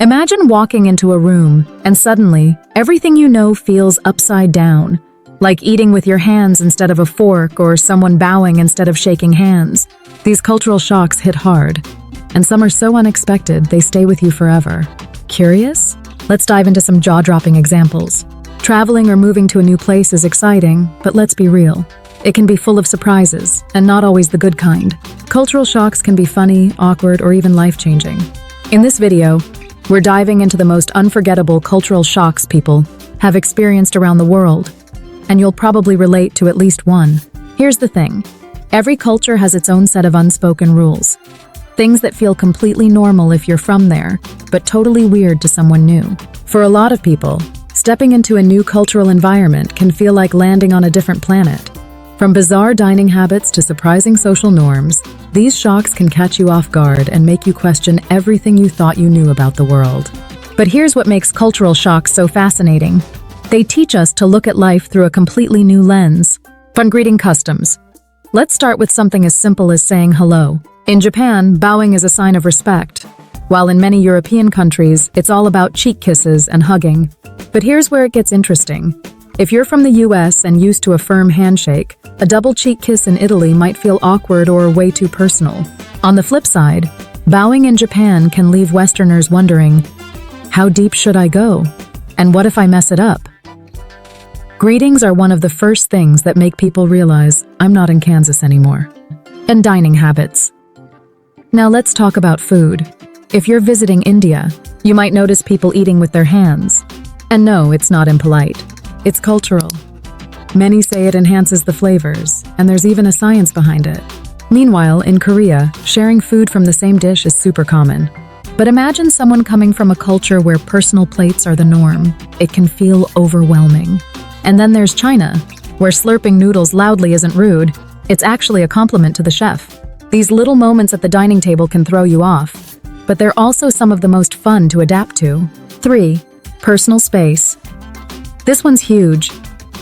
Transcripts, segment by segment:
Imagine walking into a room and suddenly everything you know feels upside down, like eating with your hands instead of a fork or someone bowing instead of shaking hands. These cultural shocks hit hard, and some are so unexpected they stay with you forever. Curious? Let's dive into some jaw-dropping examples. Traveling or moving to a new place is exciting, but let's be real. It can be full of surprises, and not always the good kind. Cultural shocks can be funny, awkward, or even life-changing. In this video, we're diving into the most unforgettable cultural shocks people have experienced around the world, and you'll probably relate to at least one. Here's the thing. Every culture has its own set of unspoken rules. Things that feel completely normal if you're from there, but totally weird to someone new. For a lot of people, stepping into a new cultural environment can feel like landing on a different planet. From bizarre dining habits to surprising social norms, these shocks can catch you off guard and make you question everything you thought you knew about the world. But here's what makes cultural shocks so fascinating. They teach us to look at life through a completely new lens. Fun greeting customs. Let's start with something as simple as saying hello. In Japan, bowing is a sign of respect, while in many European countries, it's all about cheek kisses and hugging. But here's where it gets interesting. If you're from the US and used to a firm handshake, a double cheek kiss in Italy might feel awkward or way too personal. On the flip side, bowing in Japan can leave Westerners wondering, how deep should I go? And what if I mess it up? Greetings are one of the first things that make people realize I'm not in Kansas anymore. And dining habits. Now let's talk about food. If you're visiting India, you might notice people eating with their hands. And no, it's not impolite. It's cultural. Many say it enhances the flavors, and there's even a science behind it. Meanwhile, in Korea, sharing food from the same dish is super common. But imagine someone coming from a culture where personal plates are the norm. It can feel overwhelming. And then there's China, where slurping noodles loudly isn't rude. It's actually a compliment to the chef. These little moments at the dining table can throw you off, but they're also some of the most fun to adapt to. 3. Personal space. This one's huge.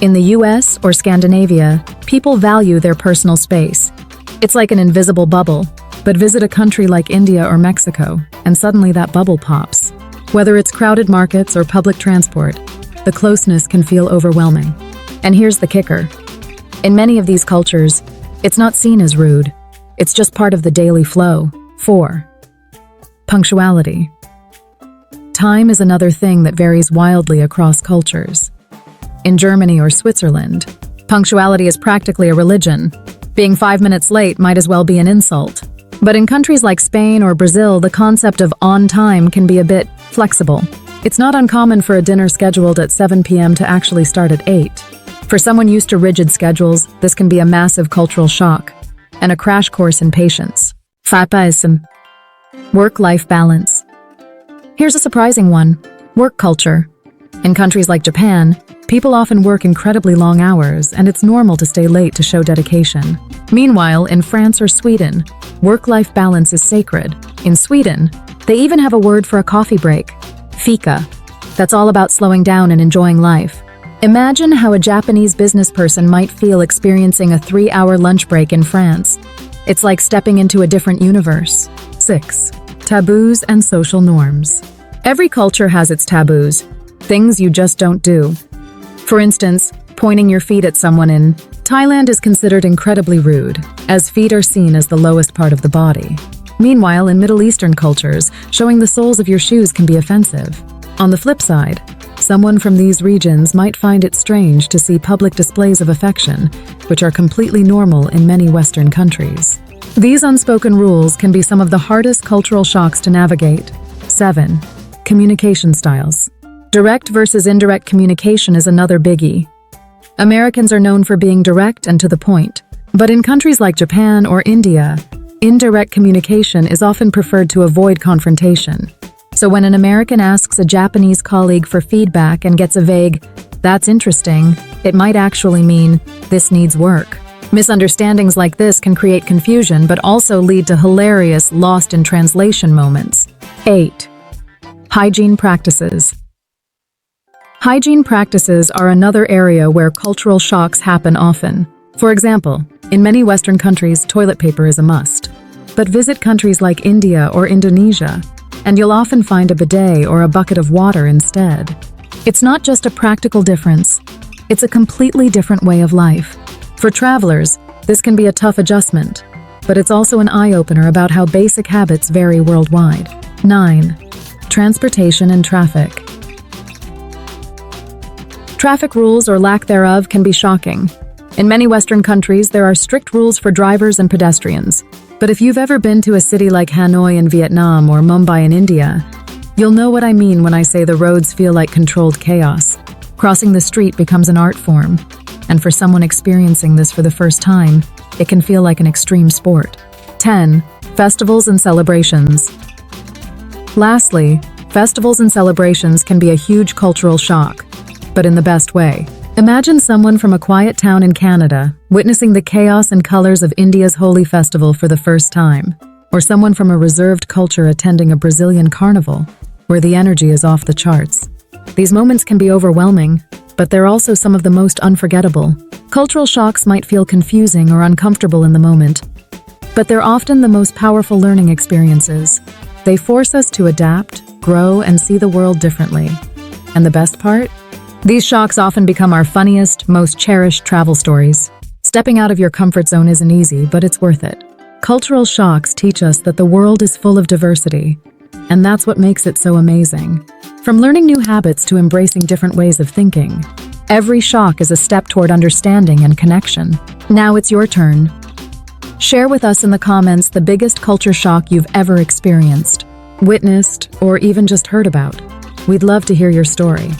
In the US or Scandinavia, people value their personal space. It's like an invisible bubble, but visit a country like India or Mexico, and suddenly that bubble pops. Whether it's crowded markets or public transport, the closeness can feel overwhelming. And here's the kicker. In many of these cultures, it's not seen as rude. It's just part of the daily flow. 4. Punctuality. Time is another thing that varies wildly across cultures. In Germany or Switzerland, punctuality is practically a religion. Being 5 minutes late might as well be an insult. But in countries like Spain or Brazil, the concept of on time can be a bit flexible. It's not uncommon for a dinner scheduled at 7 p.m. to actually start at 8. For someone used to rigid schedules, this can be a massive cultural shock and a crash course in patience. 5. Work-life balance. Here's a surprising one. Work culture. In countries like Japan, people often work incredibly long hours, and it's normal to stay late to show dedication. Meanwhile, in France or Sweden, work-life balance is sacred. In Sweden, they even have a word for a coffee break, fika. That's all about slowing down and enjoying life. Imagine how a Japanese business person might feel experiencing a 3-hour lunch break in France. It's like stepping into a different universe. 6. Taboos and social norms. Every culture has its taboos, things you just don't do. For instance, pointing your feet at someone in Thailand is considered incredibly rude, as feet are seen as the lowest part of the body. Meanwhile, in Middle Eastern cultures, showing the soles of your shoes can be offensive. On the flip side, someone from these regions might find it strange to see public displays of affection, which are completely normal in many Western countries. These unspoken rules can be some of the hardest cultural shocks to navigate. 7. Communication styles. Direct versus indirect communication is another biggie. Americans are known for being direct and to the point, but in countries like Japan or India, indirect communication is often preferred to avoid confrontation. So when an American asks a Japanese colleague for feedback and gets a vague, "That's interesting," it might actually mean, "This needs work." Misunderstandings like this can create confusion, but also lead to hilarious lost in translation moments. 8. Hygiene practices. Hygiene practices are another area where cultural shocks happen often. For example, in many Western countries, toilet paper is a must. But visit countries like India or Indonesia, and you'll often find a bidet or a bucket of water instead. It's not just a practical difference, it's a completely different way of life. For travelers, this can be a tough adjustment, but it's also an eye-opener about how basic habits vary worldwide. 9. Transportation and traffic. Traffic rules or lack thereof can be shocking. In many Western countries, there are strict rules for drivers and pedestrians. But if you've ever been to a city like Hanoi in Vietnam or Mumbai in India, you'll know what I mean when I say the roads feel like controlled chaos. Crossing the street becomes an art form, and for someone experiencing this for the first time, it can feel like an extreme sport. 10. Festivals and celebrations. Lastly, festivals and celebrations can be a huge cultural shock, but in the best way. Imagine someone from a quiet town in Canada witnessing the chaos and colors of India's Holi festival for the first time, or someone from a reserved culture attending a Brazilian carnival, where the energy is off the charts. These moments can be overwhelming, but they're also some of the most unforgettable. Cultural shocks might feel confusing or uncomfortable in the moment, but they're often the most powerful learning experiences. They force us to adapt, grow, and see the world differently. And the best part? These shocks often become our funniest, most cherished travel stories. Stepping out of your comfort zone isn't easy, but it's worth it. Cultural shocks teach us that the world is full of diversity, and that's what makes it so amazing. From learning new habits to embracing different ways of thinking, every shock is a step toward understanding and connection. Now it's your turn. Share with us in the comments the biggest culture shock you've ever experienced, witnessed, or even just heard about. We'd love to hear your story.